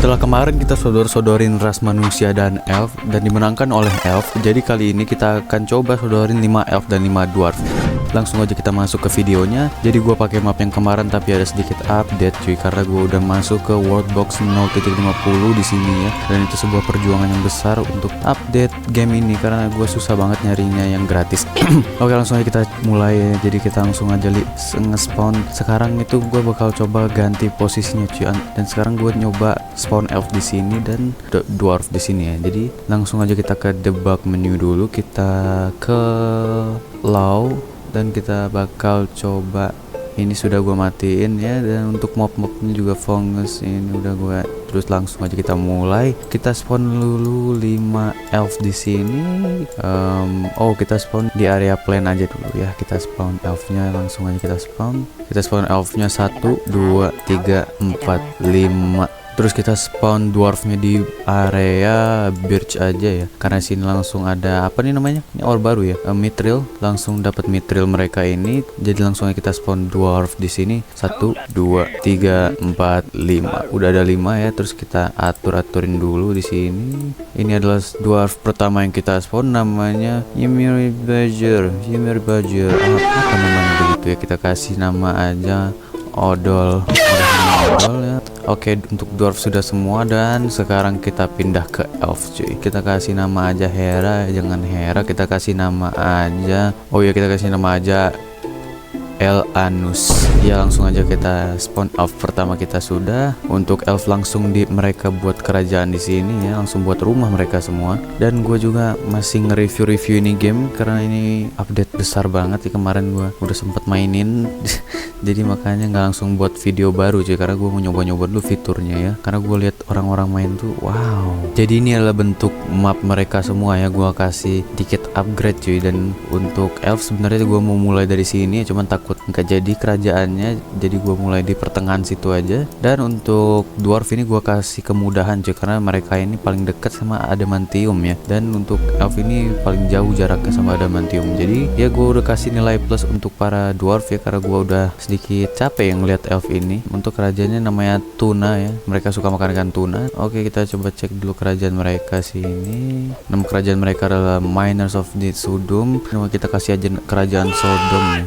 Setelah kemarin kita sodor-sodorin ras manusia dan elf dan dimenangkan oleh elf, jadi kali ini kita akan coba sodorin 5 elf dan 5 dwarf. Langsung aja kita masuk ke videonya. Jadi gua pakai map yang kemarin tapi ada sedikit update cuy, karena gua udah masuk ke Worldbox 0.50 di sini ya. Dan itu sebuah perjuangan yang besar untuk update game ini karena gua susah banget nyarinya yang gratis. Oke, langsung aja kita mulai ya. Jadi kita langsung aja nge-spawn. Sekarang itu gua bakal coba ganti posisinya cuy. Dan sekarang gua nyoba spawn elf di sini dan dwarf di sini ya. Jadi langsung aja kita ke debug menu dulu, kita ke low dan kita bakal coba ini sudah gua matiin ya. Dan untuk mob-mobnya juga fungus ini udah gua, terus langsung aja kita mulai. Kita spawn dulu 5 elf di sini. Kita spawn di area plan aja dulu ya. Kita spawn elfnya, langsung aja kita spawn. Kita spawn elfnya 1 2 3 4 5. Terus kita spawn dwarfnya di area birch aja ya, karena sini langsung ada apa nih namanya, ini ore baru ya, mithril. Langsung dapat mithril mereka ini, jadi langsung kita spawn dwarf di sini 1 2 3 4 5. Udah ada 5 ya. Terus kita aturin dulu di sini. Ini adalah dwarf pertama yang kita spawn, namanya Ymir Badger. Apa namanya begitu ya, kita kasih nama aja Odol. Odol ya. Oke, untuk dwarf sudah semua dan sekarang kita pindah ke elf cuy. Kita kasih nama aja Hera, jangan Hera, kita kasih nama aja, kita kasih nama aja Elanus ya. Langsung aja kita spawn elf pertama kita sudah. Untuk elf langsung mereka buat kerajaan di sini ya, langsung buat rumah mereka semua. Dan gue juga masih nge-review ini game karena ini update besar banget ya. Kemarin gue udah sempet mainin jadi makanya nggak langsung buat video baru cuy, karena gue mau nyoba-nyoba dulu fiturnya ya. Karena gue lihat orang-orang main tuh wow. Jadi ini adalah bentuk map mereka semua ya. Gue kasih dikit upgrade cuy. Dan untuk elf sebenarnya gue mau mulai dari sini, cuman takut nggak jadi kerajaannya, jadi gue mulai di pertengahan situ aja. Dan untuk dwarf ini gue kasih kemudahan cuy, karena mereka ini paling dekat sama adamantium ya. Dan untuk elf ini paling jauh jaraknya sama adamantium. Jadi ya gue udah kasih nilai plus untuk para dwarf ya, karena gue udah sedikit capek yang lihat elf ini. Untuk kerajaannya namanya Tuna ya, mereka suka makan ikan tuna. Oke, kita coba cek dulu kerajaan mereka sini. Nama kerajaan mereka adalah Miners of the Sodom. Nama kita kasih aja kerajaan Sodom ya.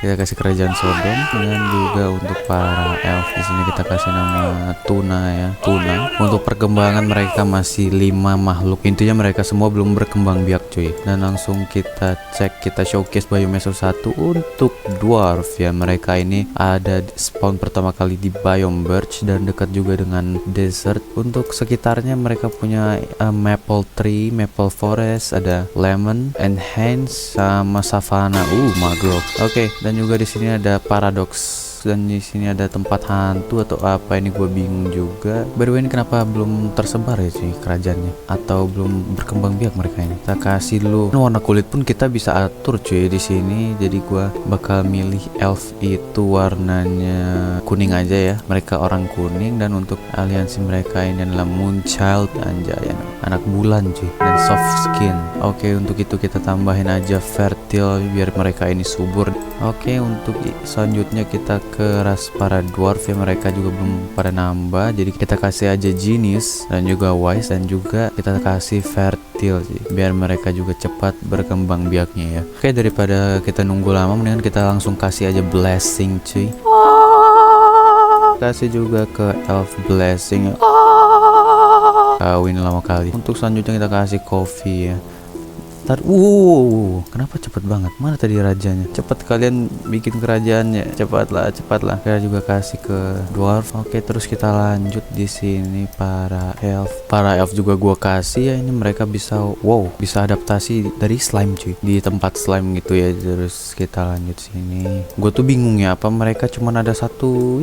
Kita kasih kerajaan Sodom. Dan juga untuk para elf di sini kita kasih nama Tuna ya, Tuna. Untuk perkembangan mereka masih 5 makhluk, intinya mereka semua belum berkembang biak cuy. Dan langsung kita cek, kita showcase biome 1 untuk dwarf ya. Mereka ini ada spawn pertama kali di biome birch dan dekat juga dengan desert. Untuk sekitarnya mereka punya maple tree, maple forest, ada lemon, enhance sama savana, mangrove. Oke, dan juga di sini ada paradox. Dan di sini ada tempat hantu atau apa, ini gue bingung juga. By the way, ini kenapa belum tersebar ya sih kerajaannya, atau belum berkembang biak mereka ini. Kita kasih dulu warna kulit pun kita bisa atur cuy di sini. Jadi gue bakal milih elf itu warnanya kuning aja ya, mereka orang kuning. Dan untuk aliansi mereka ini adalah Moonchild, anjay, anak bulan cuy, dan soft skin. Oke, untuk itu kita tambahin aja fertile biar mereka ini subur. Oke, untuk selanjutnya kita ke ras para dwarf ya, mereka juga belum pada nambah, jadi kita kasih aja genius dan juga wise, dan juga kita kasih fertile sih, biar mereka juga cepat berkembang biaknya ya. Oke, daripada kita nunggu lama, mendingan kita langsung kasih aja blessing cuy. Kasih juga ke elf blessing ya. Kawin lama kali. Untuk selanjutnya kita kasih coffee ya. Kenapa cepet banget? Mana tadi rajanya? Cepet kalian bikin kerajaannya. Cepatlah. Kita juga kasih ke dwarf. Oke, terus kita lanjut di sini para elf. Para elf juga gua kasih ya. Ini mereka bisa adaptasi dari slime cuy, di tempat slime gitu ya. Terus kita lanjut sini. Gue tuh bingung ya, apa mereka cuman ada satu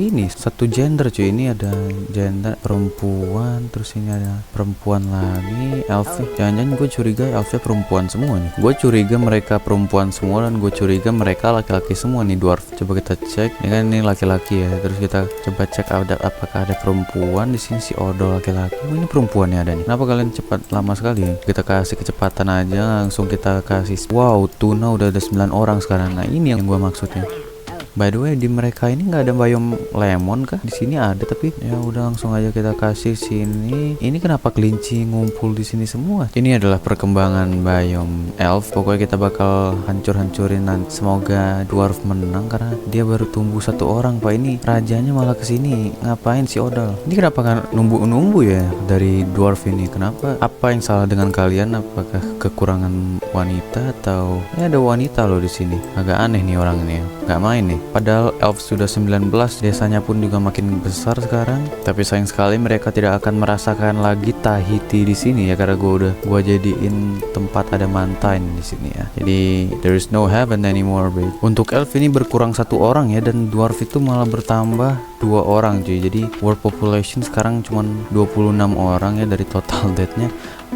gender cuy. Ini ada gender perempuan, terus ini ada perempuan lagi. Elf, jangan-jangan gue curiga elfnya perempuan semua nih. Gue curiga mereka perempuan semua, dan gue curiga mereka laki-laki semua nih dwarf. Coba kita cek. Ini kan ini laki-laki ya. Terus kita coba cek apakah ada perempuan di sini. Si Odol laki-laki. Ini perempuannya ada nih. Kenapa kalian cepat lama sekali ya? Kita kasih kecepatan aja, langsung kita kasih. Wow, Tuna udah ada 9 orang sekarang. Nah, ini yang gue maksudnya. By the way, di mereka ini nggak ada biome lemon kah? Di sini ada, tapi ya udah langsung aja kita kasih sini. Ini kenapa kelinci ngumpul di sini semua? Ini adalah perkembangan biome elf. Pokoknya kita bakal hancur-hancurin nanti. Semoga dwarf menang karena dia baru tumbuh 1 orang, Pak. Ini rajanya malah kesini. Ngapain si Odal? Ini kenapa kan numbu-numbu ya dari dwarf ini? Kenapa? Apa yang salah dengan kalian? Apakah kekurangan wanita atau ya ada wanita loh di sini? Agak aneh nih orang ini. Gak main nih. Padahal elf sudah 19, desanya pun juga makin besar sekarang. Tapi sayang sekali mereka tidak akan merasakan lagi Tahiti di sini ya, karena gua jadiin tempat ada mantain di sini ya. Jadi there is no heaven anymore, babe. Untuk elf ini berkurang 1 orang ya, dan dwarf itu malah bertambah 2 orang cuy. Jadi world population sekarang cuma 26 orang ya dari total deathnya.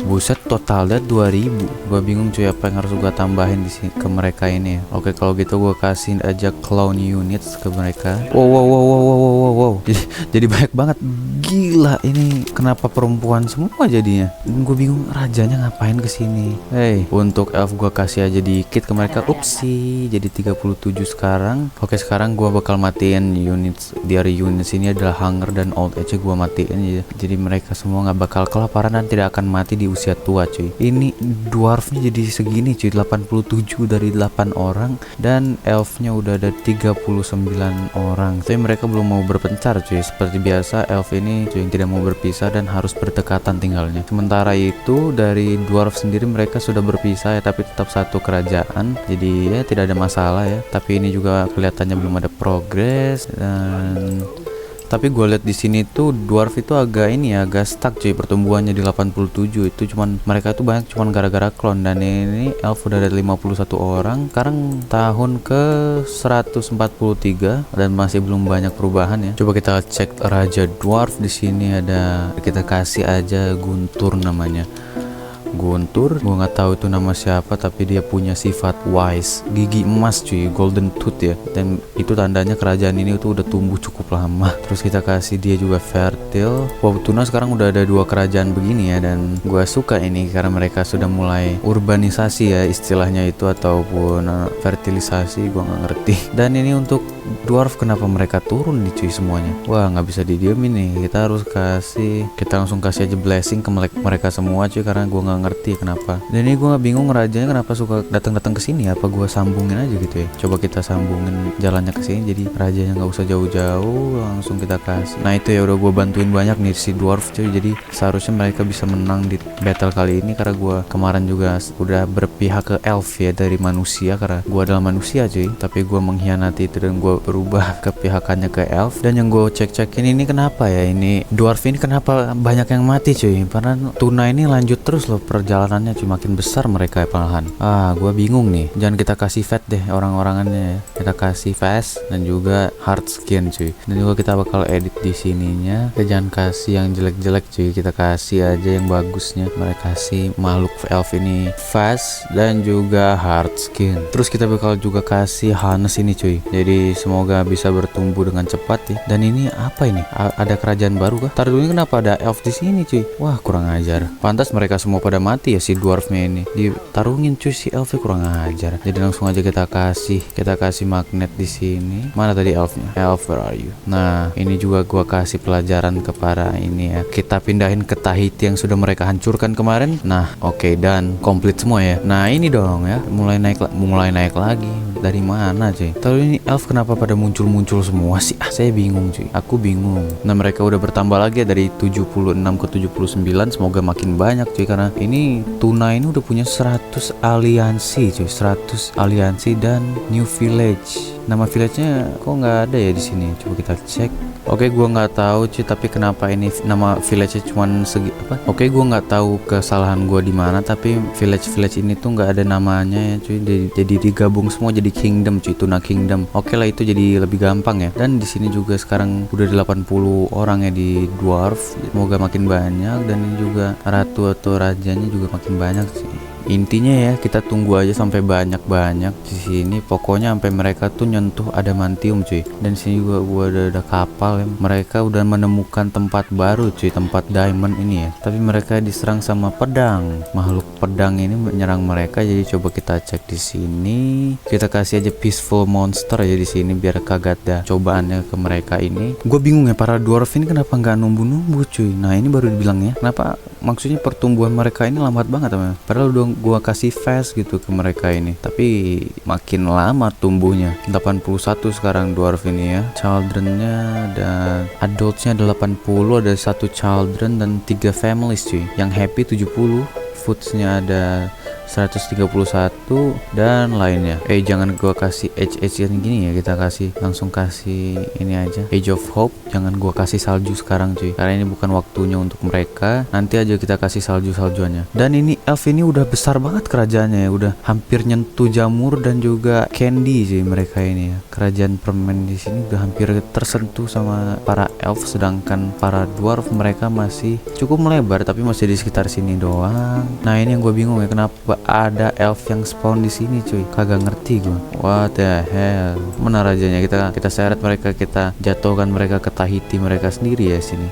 Buset, total death 2000. Gua bingung cuy apa yang harus gua tambahin di sini ke mereka ini ya. Oke, kalau gitu gua kasih aja clown units ke mereka. Wow. Jadi banyak banget. Gila, ini kenapa perempuan semua jadinya? Gue bingung rajanya ngapain kesini. Hey, untuk elf gua kasih aja dikit ke mereka. Upsi, jadi 37 sekarang. Oke, sekarang gua bakal matiin units. Dari units ini adalah hunger dan old age gua matiin ya. Jadi mereka semua nggak bakal kelaparan dan tidak akan mati di usia tua cuy. Ini dwarfnya jadi segini cuy, 87 dari 8 orang, dan elfnya udah ada 39 orang. Tapi mereka belum mau berpencar cuy. Seperti biasa elf ini cuy yang tidak mau berpisah dan harus berdekatan tinggalnya. Sementara itu dari dwarf sendiri mereka sudah berpisah ya, tapi tetap satu kerajaan. Jadi ya tidak ada masalah ya. Tapi ini juga kelihatannya belum ada progres. Dan tapi gue lihat di sini tuh dwarf itu agak stuck cuy, pertumbuhannya di 87. Itu cuman mereka tuh banyak cuman gara-gara clone. Dan ini elf udah ada 51 orang. Sekarang tahun ke 143 dan masih belum banyak perubahan ya. Coba kita cek raja dwarf. Di sini ada, kita kasih aja Guntur namanya. Guntur, gue nggak tahu itu nama siapa, tapi dia punya sifat wise, gigi emas cuy, golden tooth ya, dan itu tandanya kerajaan ini tuh udah tumbuh cukup lama. Terus kita kasih dia juga fertile. Wow, Tuna sekarang udah ada 2 kerajaan begini ya, dan gue suka ini karena mereka sudah mulai urbanisasi ya istilahnya itu, ataupun fertilisasi, gue nggak ngerti. Dan ini untuk dwarf, kenapa mereka turun nih cuy semuanya? Wah, nggak bisa didiemin nih, kita langsung kasih aja blessing ke mereka semua cuy, karena gue nggak ngerti kenapa. Dan ini gue nggak bingung rajanya kenapa suka datang ke sini. Apa gue sambungin aja gitu ya? Coba kita sambungin jalannya ke sini, jadi rajanya nggak usah jauh-jauh, langsung kita kasih. Nah itu ya udah gue bantuin banyak nih si dwarf cuy. Jadi seharusnya mereka bisa menang di battle kali ini, karena gue kemarin juga udah berpihak ke elf ya dari manusia, karena gue adalah manusia cuy. Tapi gue mengkhianati itu dan gue berubah kepihakannya ke elf. Dan yang gue cek-cekin ini kenapa ya, ini dwarf ini kenapa banyak yang mati cuy? Karena Tuna ini lanjut terus loh perjalanannya cuy, makin besar mereka ya malahan. Gue bingung nih. Jangan kita kasih fat deh orang-orangannya ya. Kita kasih fast dan juga hard skin cuy. Dan juga kita bakal edit di sininya. Kita jangan kasih yang jelek-jelek cuy. Kita kasih aja yang bagusnya. Mereka kasih makhluk elf ini fast dan juga hard skin. Terus kita bakal juga kasih harness ini cuy. Jadi semoga bisa bertumbuh dengan cepat ya. Dan ini apa ini? Ada kerajaan baru kah? Tar dulu, ini kenapa ada elf di sini cuy? Wah, kurang ajar. Pantas mereka semua pada mati ya si dwarfnya ini. Ditarungin cuy si elfnya, kurang ajar. Jadi langsung aja kita kasih magnet di sini. Mana tadi elfnya? Elf, where are you? Nah, ini juga gua kasih pelajaran kepada ini ya. Kita pindahin ke Tahiti yang sudah mereka hancurkan kemarin. Nah, oke, dan komplit semua ya. Nah, ini dong ya. Mulai naik lagi. Dari mana cuy? Tapi ini elf kenapa pada muncul semua sih? Saya bingung cuy. Aku bingung. Nah, mereka udah bertambah lagi ya, dari 76 ke 79. Semoga makin banyak cuy, karena ini Tuna ini udah punya 100 aliansi cuy, 100 aliansi dan new village. Nama village-nya kok nggak ada ya di sini? Coba kita cek. Oke, gua nggak tahu cuy, tapi kenapa ini nama village-nya cuman apa? Oke, gua nggak tahu kesalahan gua di mana, tapi village ini tuh nggak ada namanya ya cuy. Jadi digabung semua jadi kingdom cuy, Tuna Kingdom. Oke lah, itu jadi lebih gampang ya. Dan di sini juga sekarang udah 80 orang ya di dwarf. Semoga makin banyak, dan ini juga ratu atau rajanya juga makin banyak sih. Intinya ya kita tunggu aja sampai banyak-banyak di sini. Pokoknya sampai mereka tuh nyentuh adamantium cuy. Dan sini juga gua ada kapal ya. Mereka udah menemukan tempat baru cuy, tempat diamond ini ya. Tapi mereka diserang sama pedang. Makhluk pedang ini menyerang mereka. Jadi coba kita cek di sini. Kita kasih aja peaceful monster aja di sini biar kagak ada cobaannya ke mereka ini. Gue bingung ya, para dwarf ini kenapa nggak numbu-numbu cuy. Nah ini baru dibilang ya, kenapa maksudnya pertumbuhan mereka ini lambat banget teman. Padahal udah gue kasih fast gitu ke mereka ini, tapi makin lama tumbuhnya. 81 sekarang dwarf ini ya. Childrennya dan adultsnya ada 80, ada 1 children dan 3 families cuy. Yang happy 70, foodsnya ada 131 dan lainnya. Jangan gua kasih age yang gini ya, kita kasih langsung kasih ini aja, Age of Hope. Jangan gua kasih salju sekarang cuy, karena ini bukan waktunya untuk mereka. Nanti aja kita kasih saljuannya. Dan ini elf ini udah besar banget kerajaannya ya, udah hampir nyentuh jamur dan juga candy sih mereka ini ya. Kerajaan permen di sini udah hampir tersentuh sama para elf, sedangkan para dwarf mereka masih cukup melebar tapi masih di sekitar sini doang. Nah ini yang gue bingung ya, kenapa ada elf yang spawn di sini cuy, kagak ngerti gue. What the hell. Mana rajanya, kita seret mereka, kita jatuhkan mereka ke Tahiti mereka sendiri ya sini.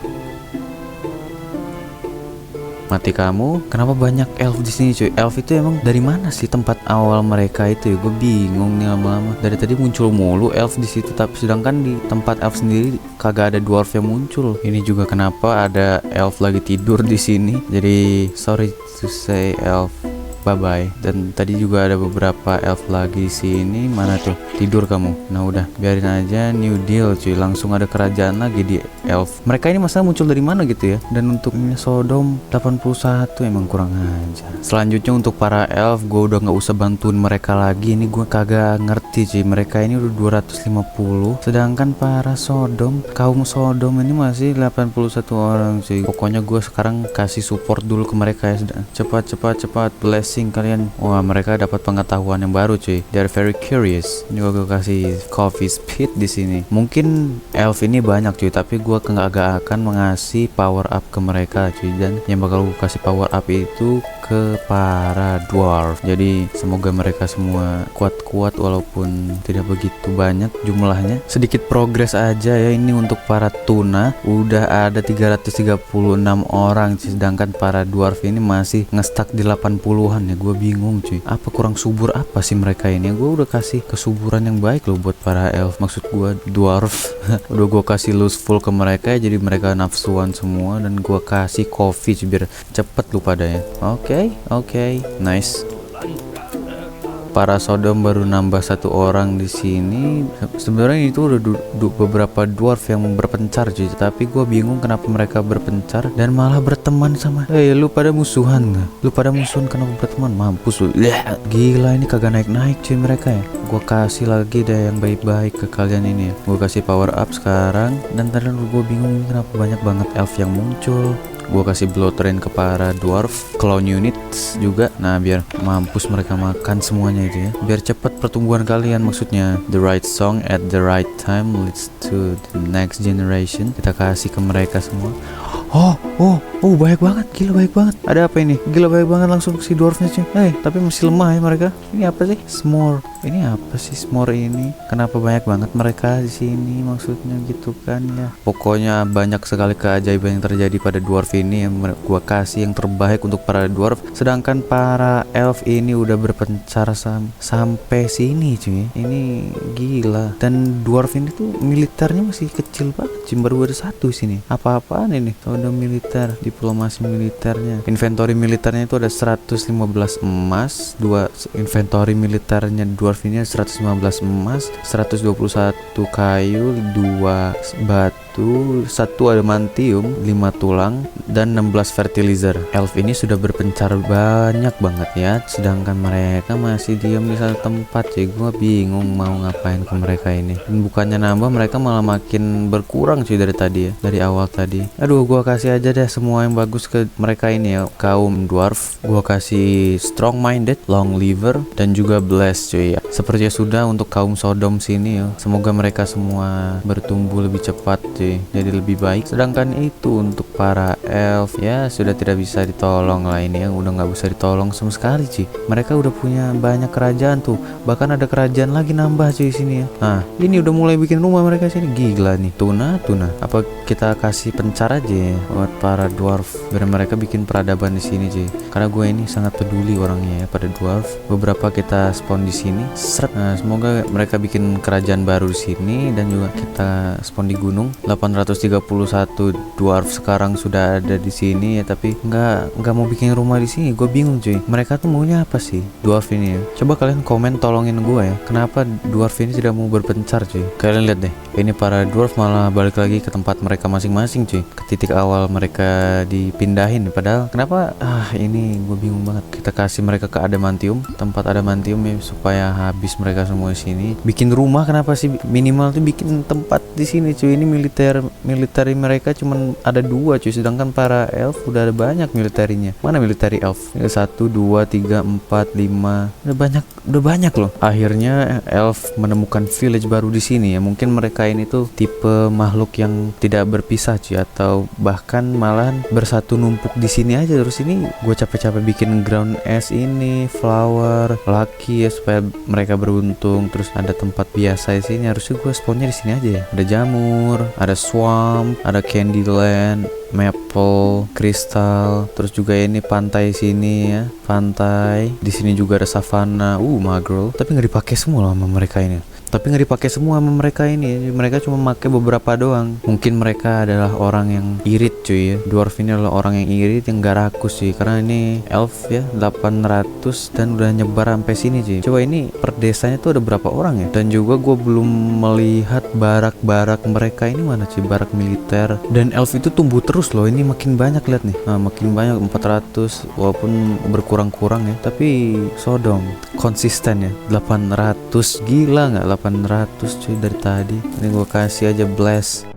Mati kamu. Kenapa banyak elf di sini cuy? Elf itu emang dari mana sih tempat awal mereka itu ya? Gue bingung nih lama-lama. Dari tadi muncul mulu elf di situ, tapi sedangkan di tempat elf sendiri kagak ada dwarf yang muncul. Ini juga kenapa ada elf lagi tidur di sini. Jadi sorry to say elf, bye bye. Dan tadi juga ada beberapa elf lagi di sini. Mana tuh? Tidur kamu. Nah udah, biarin aja. New deal cuy. Langsung ada kerajaan lagi di elf. Mereka ini masa muncul dari mana gitu ya? Dan untuk ini Sodom 81 emang kurang ajar. Selanjutnya untuk para elf, gue udah nggak usah bantuin mereka lagi. Ini gue kagak ngerti cuy. Mereka ini udah 250, sedangkan para Sodom, kaum Sodom ini masih 81 orang cuy. Pokoknya gue sekarang kasih support dulu ke mereka ya. Cepat blessing kalian. Wah mereka dapat pengetahuan yang baru cuy. They're very curious. Ini gue kasih coffee speed di sini. Mungkin elf ini banyak cuy, tapi gue agak akan mengasih power up ke mereka cuy. Dan yang bakal gue kasih power up itu ke para dwarf. Jadi semoga mereka semua kuat-kuat walaupun tidak begitu banyak jumlahnya. Sedikit progres aja ya. Ini untuk para tuna udah ada 336 orang cuy. Sedangkan para dwarf ini masih ngestak di 80-an ya. Gue bingung cuy, apa kurang subur apa sih mereka ini. Gue udah kasih kesuburan yang baik loh buat para elf, maksud gue dwarf. Udah gue kasih lustful ke mereka ya, jadi mereka nafsuan semua. Dan gue kasih coffee biar cepet lu pada ya. Oke, nice. Para Sodom baru nambah 1 orang di sini. Sebenarnya itu udah beberapa dwarf yang berpencar cuy, tapi gue bingung kenapa mereka berpencar dan malah berteman sama. Lu pada musuhan nggak? Lu pada musuhan kenapa berteman? Mampus lu. Gila ini kagak naik cuy mereka ya. Gue kasih lagi deh yang baik-baik ke kalian ini ya. Gue kasih power up sekarang. Dan tadi gue bingung kenapa banyak banget elf yang muncul. Gue kasih blood rain ke para dwarf, clown units juga. Nah biar mampus mereka makan semuanya itu ya, biar cepat pertumbuhan kalian. Maksudnya the right song at the right time leads to the next generation. Kita kasih ke mereka semua. Oh baik banget, gila baik banget. Ada apa ini? Gila baik banget langsung si dwarfnya cuy. Tapi masih lemah ya mereka. Ini apa sih? S'more. Ini apa sih s'more ini? Kenapa banyak banget mereka di sini? Maksudnya gitu kan ya. Pokoknya banyak sekali keajaiban yang terjadi pada dwarf ini yang gua kasih yang terbaik untuk para dwarf. Sedangkan para elf ini udah berpencar sampai sini cuy. Ini gila. Dan dwarf ini tuh militernya masih kecil banget. Baru ada 1 sini. Apa-apaan ini? Udah militer, diplomasi militernya. Inventory militernya itu ada 115 emas, 2 inventory militernya dwarf ini 115 emas, 121 kayu, 2 batu, 1 adamantium, 5 tulang, dan 16 fertilizer. Elf ini sudah berpencar banyak banget ya, sedangkan mereka masih diam di satu tempat. Cuy, gue bingung mau ngapain ke mereka ini. Dan bukannya nambah, mereka malah makin berkurang cuy dari tadi ya, dari awal tadi. Aduh, gue kasih aja deh semua yang bagus ke mereka ini ya, kaum dwarf. Gue kasih strong minded, long liver, dan juga blessed cuy ya. Seperti sudah untuk kaum Sodom sini ya. Semoga mereka semua bertumbuh lebih cepat cuy, jadi lebih baik. Sedangkan itu untuk para elf ya sudah tidak bisa ditolong lah, ini yang udah nggak bisa ditolong sama sekali cuy. Mereka udah punya banyak kerajaan tuh, bahkan ada kerajaan lagi nambah cuy sini ya. Nah ini udah mulai bikin rumah mereka sini, gila nih. Tuna apa kita kasih pencar aja ya buat para dwarf biar mereka bikin peradaban di sini cuy, karena gue ini sangat peduli orangnya ya pada dwarf. Beberapa kita spawn di sini seret. Nah semoga mereka bikin kerajaan baru di sini, dan juga kita spawn di gunung. 831 dwarf sekarang sudah ada di sini ya, tapi nggak mau bikin rumah di sini. Gue bingung cuy, mereka tuh maunya apa sih dwarf ini ya? Coba kalian komen tolongin gue ya, kenapa dwarf ini tidak mau berpencar cuy. Kalian lihat deh, ini para dwarf malah balik lagi ke tempat mereka masing-masing cuy, ke titik awal mereka dipindahin. Padahal kenapa ini gue bingung banget. Kita kasih mereka ke adamantium, tempat adamantium ya, supaya habis mereka semua di sini. Bikin rumah kenapa sih, minimal tuh bikin tempat di sini cuy. Ini militeri mereka cuman ada 2 cuy, sedangkan para elf udah ada banyak militerinya. Mana militeri elf? 1 2 3 4 5, udah banyak loh. Akhirnya elf menemukan village baru di sini ya. Mungkin mereka ini tuh tipe makhluk yang tidak berpisah cuy, atau bahkan malahan bersatu numpuk di sini aja. Terus ini gue capek-capek bikin ground es ini, flower, lucky ya, supaya mereka beruntung. Terus ada tempat biasa di sini, harusnya gue spawnnya di sini aja ya. Ada jamur, ada swamp, ada candyland, maple, kristal, terus juga ini pantai sini ya, pantai. Di sini juga ada savana, magro. Tapi nggak dipakai semua loh sama mereka ini. Mereka cuma pakai beberapa doang. Mungkin mereka adalah orang yang irit cuy ya. Dwarf ini adalah orang yang irit, yang gak rakus sih, karena ini elf ya 800 dan udah nyebar sampai sini cuy. Coba ini per desanya tuh ada berapa orang ya. Dan juga gue belum melihat barak-barak mereka ini mana cuy, barak militer. Dan elf itu tumbuh terus loh, ini makin banyak, lihat nih. Nah, makin banyak 400, walaupun berkurang-kurang ya, tapi sodom konsisten ya 800. Gila nggak 800 cuy dari tadi. Ini gue kasih aja bless.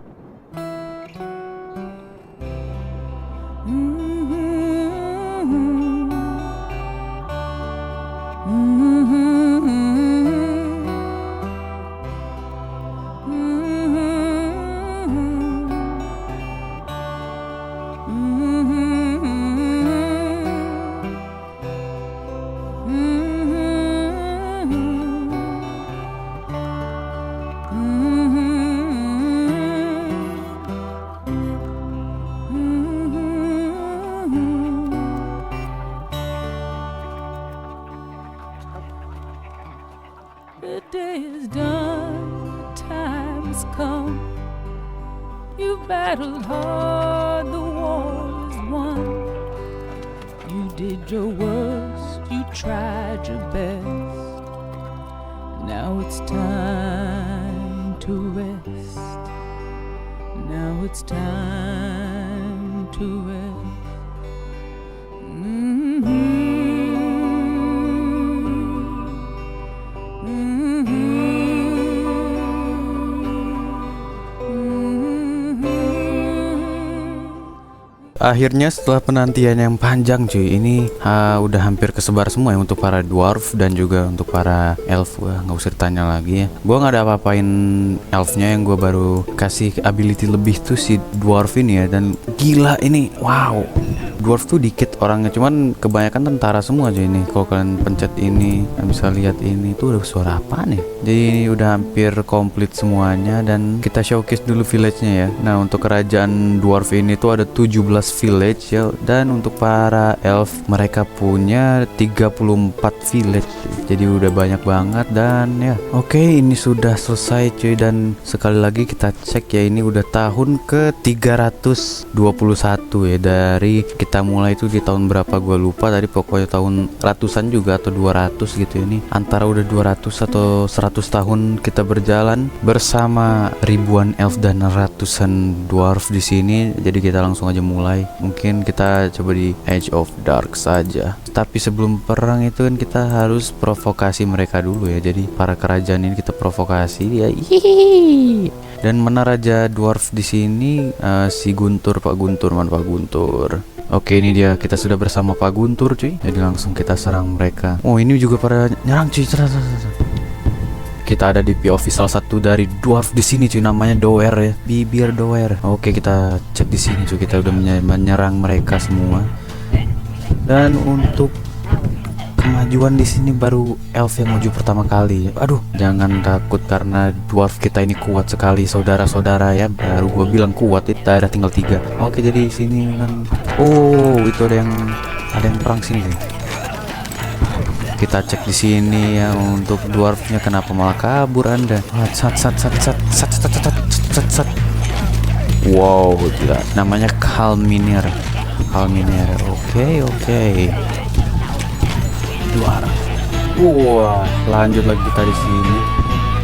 The day is done, the time has come. You battled hard, the war is won. You did your worst, you tried your best. Now it's time to rest. Now it's time to rest. Akhirnya setelah penantian yang panjang cuy, ini udah hampir kesebar semua ya untuk para dwarf dan juga untuk para elf. Wah, nggak usah ditanya lagi ya. Gua nggak ada apa-apain elfnya, yang gua baru kasih ability lebih tuh si dwarf ini ya. Dan gila ini, wow, dwarf tuh dikit orangnya, cuman kebanyakan tentara semua aja ini. Kalau kalian pencet ini, kalian bisa lihat ini tuh udah suara apa nih. Jadi ini udah hampir komplit semuanya, dan kita showcase dulu village-nya ya. Nah, untuk kerajaan dwarf ini tuh ada 17 village ya, dan untuk para elf mereka punya 34 village. Jadi udah banyak banget. Dan ya, oke, ini sudah selesai cuy. Dan sekali lagi kita cek ya, ini udah tahun ke 321 ya. Dari kita mulai itu di tahun berapa gue lupa tadi, pokoknya tahun ratusan juga atau 200 gitu. Ini antara udah 200 atau 100 tahun kita berjalan bersama ribuan elf dan ratusan dwarf di sini. Jadi kita langsung aja mulai. Mungkin kita coba di Age of Dark saja. Tapi sebelum perang itu kan kita harus provokasi mereka dulu ya. Jadi para kerajaan ini kita provokasi ya. Dan mana raja dwarf di sini? Si Guntur, Pak Guntur, mana Pak Guntur? Oke, ini dia, kita sudah bersama Pak Guntur cuy. Jadi langsung kita serang mereka. Oh, ini juga pada nyerang cuy. Kita ada di POV salah satu dari dwarf di sini cuy, namanya Doer ya, bibir Doer. Oke, kita cek di sini cuy, kita udah menyerang mereka semua. Dan untuk kemajuan di sini baru elf yang maju pertama kali. Aduh, jangan takut karena dwarf kita ini kuat sekali saudara-saudara ya. Baru gue bilang kuat, itu ada tinggal 3. Oke, jadi sini kan. Oh, itu ada yang perang sini. Kita cek di sini ya untuk dwarfnya, kenapa malah kabur Anda? Sat. Wow, gila. Namanya Kalminer. Oke. Juara. Wah, lanjut lagi kita di sini.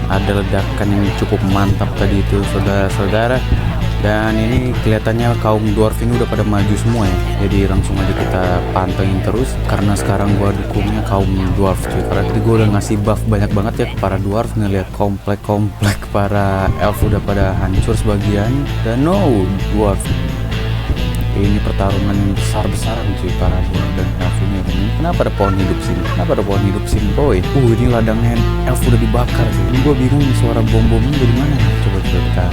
Ada ledakan yang cukup mantap tadi itu saudara-saudara. Dan ini kelihatannya kaum dwarf ini udah pada maju semua ya. Jadi langsung aja kita pantengin terus karena sekarang gua dukungnya kaum dwarf cuy. Karena tadi gua udah ngasih buff banyak banget ya ke para dwarf, ngeliat komplek para elf udah pada hancur sebagian. Dan no dwarf. Ini pertarungan yang besar-besaran cuy, para dwarf dan elf ini. Kenapa ada pohon hidup sini boy? Ini ladangnya elf udah dibakar cuy. Ini gua bingung nih, suara bom-bomnya dari mana? Coba kita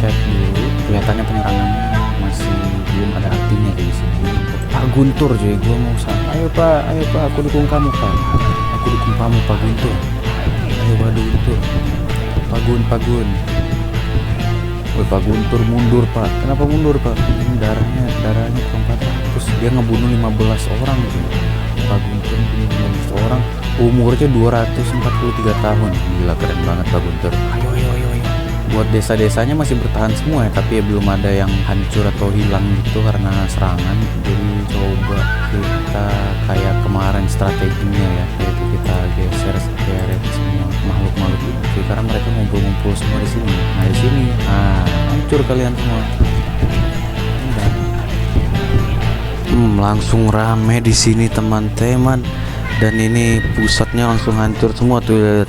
cek dulu. Kelihatannya penyerangannya masih belum ada artinya di sini. Pak Guntur cuy, gua mau ayo pak, aku dukung kamu pak. Aku dukung kamu Pak Guntur. Ayo Pak Guntur. Pak Guntur mundur pak. Kenapa mundur pak? Ini darahnya kurang 400. Dia ngebunuh 15 orang cuy. Pak Guntur bunuh 15 orang. Umurnya 243 tahun. Gila, keren banget Pak Guntur. Ayo. Buat desa-desanya masih bertahan semua ya, tapi ya belum ada yang hancur atau hilang gitu karena serangan. Jadi coba kita kayak kemarin strateginya ya, yaitu kita geser semua makhluk-makhluk itu karena mereka ngumpul-ngumpul semua di sini. Nah di sini, hancur kalian semua. Langsung rame di sini teman-teman. Dan ini pusatnya langsung hancur semua tuh.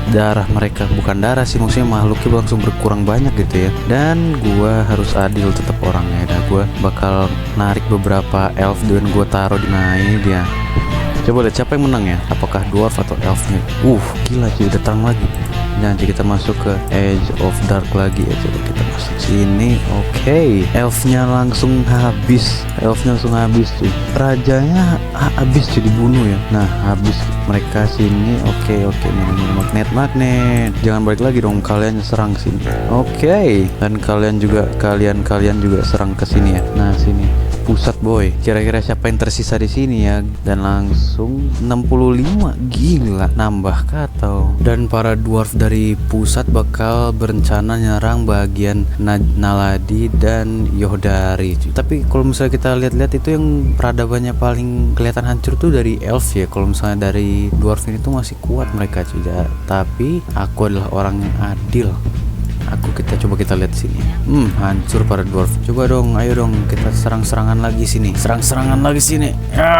Darah mereka, bukan darah sih, maksudnya makhluknya langsung berkurang banyak gitu ya. Dan gua harus adil tetap orangnya. Dan gua bakal narik beberapa elf dan gua taruh di dia. Coba lihat siapa yang menang ya, apakah dwarf atau elfnya. Gila cuy, udah terang lagi. Nanti kita masuk ke Edge of Dark lagi ya. Coba kita masuk sini. Oke, elfnya langsung habis cuy. Rajanya habis cuy, dibunuh ya. Nah, habis mereka sini. Oke, ini magnet. Jangan balik lagi dong, kalian serang sini. Oke, dan kalian juga serang ke sini ya. Nah, sini pusat boy. Kira-kira siapa yang tersisa di sini ya? Dan langsung 65. Gila, nambah kacau. Dan para dwarf dari pusat bakal berencana nyerang bagian Naladi dan Yohdari. Tapi kalau misalnya kita lihat-lihat itu yang peradabannya paling kelihatan hancur tuh dari elf ya. Kalau misalnya dari dwarf ini tuh masih kuat mereka cuy. Tapi aku adalah orang yang adil. Kita coba lihat sini. Hancur para dwarf. Coba dong, ayo dong kita serang-serangan lagi sini. Ya,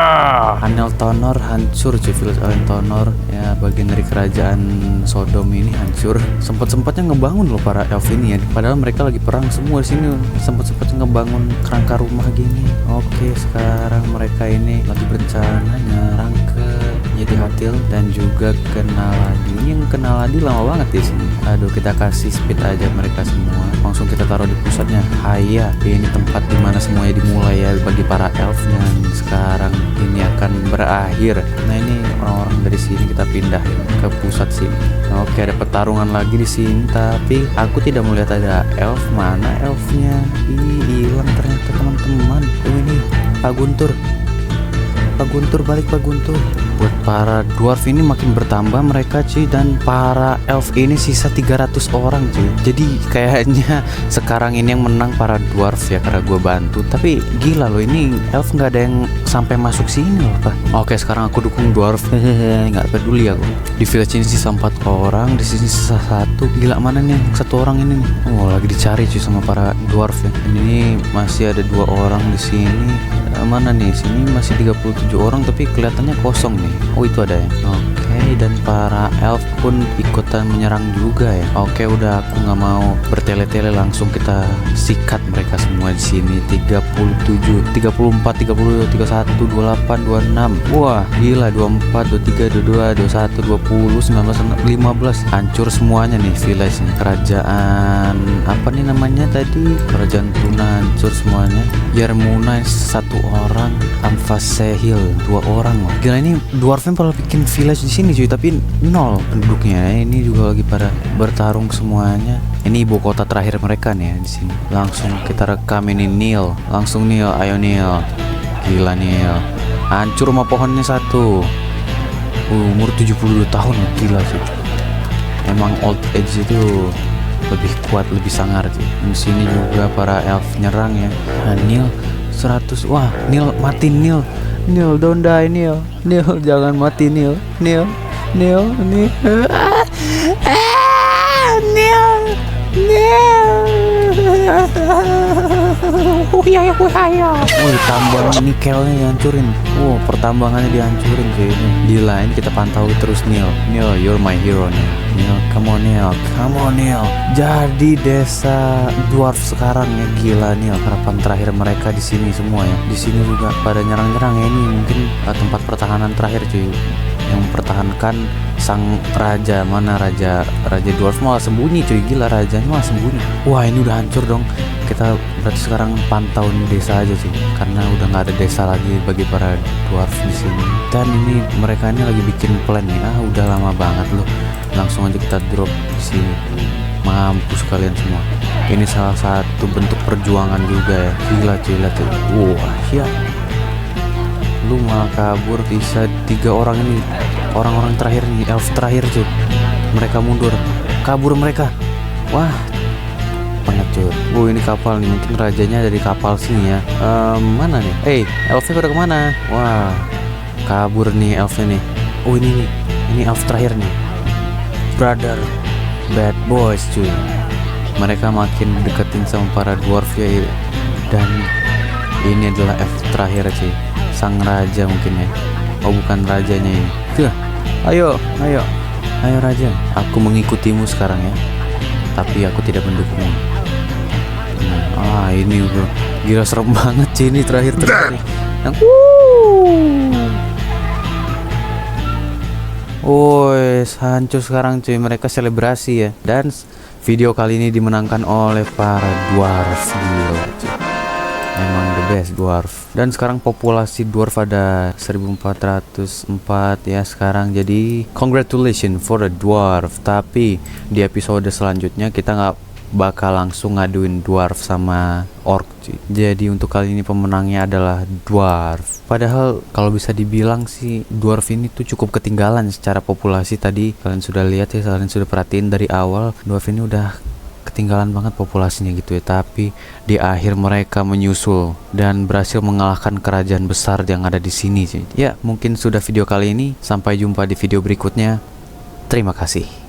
Anel Tonor hancur cuy, village Anel Tonor ya, bagian dari kerajaan Sodom ini hancur. Sempat-sempatnya ngebangun loh para elf ini ya. Padahal mereka lagi perang semua di sini. Sempat-sempatnya ngebangun kerangka rumah gini. Oke, sekarang mereka ini lagi berencana nyerang ke Yedihatil dan juga ke Naladi. Ini yang ke Naladi lama banget di sini. Aduh, kita kasih speed aja mereka semua. Langsung kita taruh di pusatnya. Haya, ini tempat dimana semuanya dimulai ya bagi para elf. Dan sekarang ini akan berakhir. Nah, ini orang-orang dari sini kita pindah ke pusat sini. Oke, ada pertarungan lagi di sini. Tapi aku tidak melihat ada elf. Mana elfnya? Hilang ternyata teman-teman. Ini Pak Guntur, balik Pak Guntur. Buat para dwarf ini makin bertambah mereka cuy. Dan para elf ini sisa 300 orang cuy. Jadi kayaknya sekarang ini yang menang para dwarf ya, karena gue bantu. Tapi gila loh, ini elf gak ada yang sampai masuk sini loh Pak. Oke, sekarang aku dukung dwarf. Gak peduli aku. Di village ini sisa 4 orang, di sini sisa 1. Gila, mana nih 1 orang ini nih? Lagi dicari cuy sama para dwarf ya. Ini masih ada 2 orang di sini. Mana nih? Sini masih 37 orang tapi kelihatannya kosong nih. Itu ada ya. Oke, dan para elf pun ikutan menyerang juga ya. Oke, udah aku nggak mau bertele-tele, langsung kita sikat mereka semua di sini. 37, 34, 30, 31, 28, 26. Wah, gila 24, 23, 22, 21, 20, 19, 15. Hancur semuanya nih village nih. Kerajaan apa nih namanya tadi? Kerajaan Tuna hancur semuanya. Yarmuna 1 orang, Amphasehil 2 orang loh. Gila, ini dwarfnya pada bikin village di sini cuy, tapi 0 penduduknya. Ini juga lagi pada bertarung semuanya. Ini ibu kota terakhir mereka nih ya di sini. Langsung kita rekam ini Neil. Langsung Neil, ayo Neil. Gila Neil. Hancur rumah pohonnya 1. Umur 72 tahun, gila sih. Emang old age itu lebih kuat, lebih sangar sih. Di sini juga para elf nyerang ya. Nah, Neil 100. Wah, Neil mati Neil. Neil don't die Neil. Neil jangan mati Neil. Neil. Neil. Neil. Wih, tambang nikelnya dihancurin. Pertambangannya dihancurin cuy ini. Gila, ini kita pantau terus Neil. Neil, you're my hero Neil. Neil, come on Neil. Come on Neil. Jadi desa dwarf sekarang ya, gila Neil. Harapan terakhir mereka di sini semua ya. Di sini juga pada nyerang-nyerang ya, ini mungkin tempat pertahanan terakhir cuy. Yang mempertahankan sang raja. Mana raja dwarf malah sembunyi cuy, gila rajanya malah sembunyi. Wah, ini udah hancur dong. Kita berarti sekarang pantau desa aja sih, karena udah nggak ada desa lagi bagi para dwarf di sini. Dan ini mereka ini lagi bikin plan nih. Udah lama banget loh. Langsung aja kita drop di sini. Mampus kalian semua. Ini salah satu bentuk perjuangan juga ya. Gila cuy, lihat tuh. Wah, ya. Lu malah kabur, bisa 3 orang ini. Orang-orang terakhir nih, elf terakhir cuy. Mereka mundur, kabur mereka. Wah, pengecut. Ini kapal nih, mungkin rajanya dari kapal sini ya. Mana nih? Elfnya pada kemana? Wah, kabur nih elfnya nih. Ini elf terakhir nih. Brother, bad boys cuy. Mereka makin deketin sama para dwarf ya. Dan ini adalah elf terakhir cuy. Sang raja mungkin ya. Bukan rajanya ini. Ayo raja. Aku mengikutimu sekarang ya. Tapi aku tidak mendukungmu. Ini bro, gila serem banget sih ini terakhir nih. Hancur sekarang cuy, mereka selebrasi ya. Dan video kali ini dimenangkan oleh para dwarf. Gila cuy, emang the best dwarf. Dan sekarang populasi dwarf ada 1404 ya sekarang. Jadi congratulations for the dwarf. Tapi di episode selanjutnya kita nggak bakal langsung ngaduin dwarf sama orc cuy. Jadi untuk kali ini pemenangnya adalah dwarf. Padahal kalau bisa dibilang sih dwarf ini tuh cukup ketinggalan secara populasi. Tadi kalian sudah lihat ya, kalian sudah perhatiin dari awal dwarf ini udah ketinggalan banget populasinya gitu ya. Tapi di akhir mereka menyusul dan berhasil mengalahkan kerajaan besar yang ada di sini sih. Ya, mungkin sudah video kali ini. Sampai jumpa di video berikutnya. Terima kasih.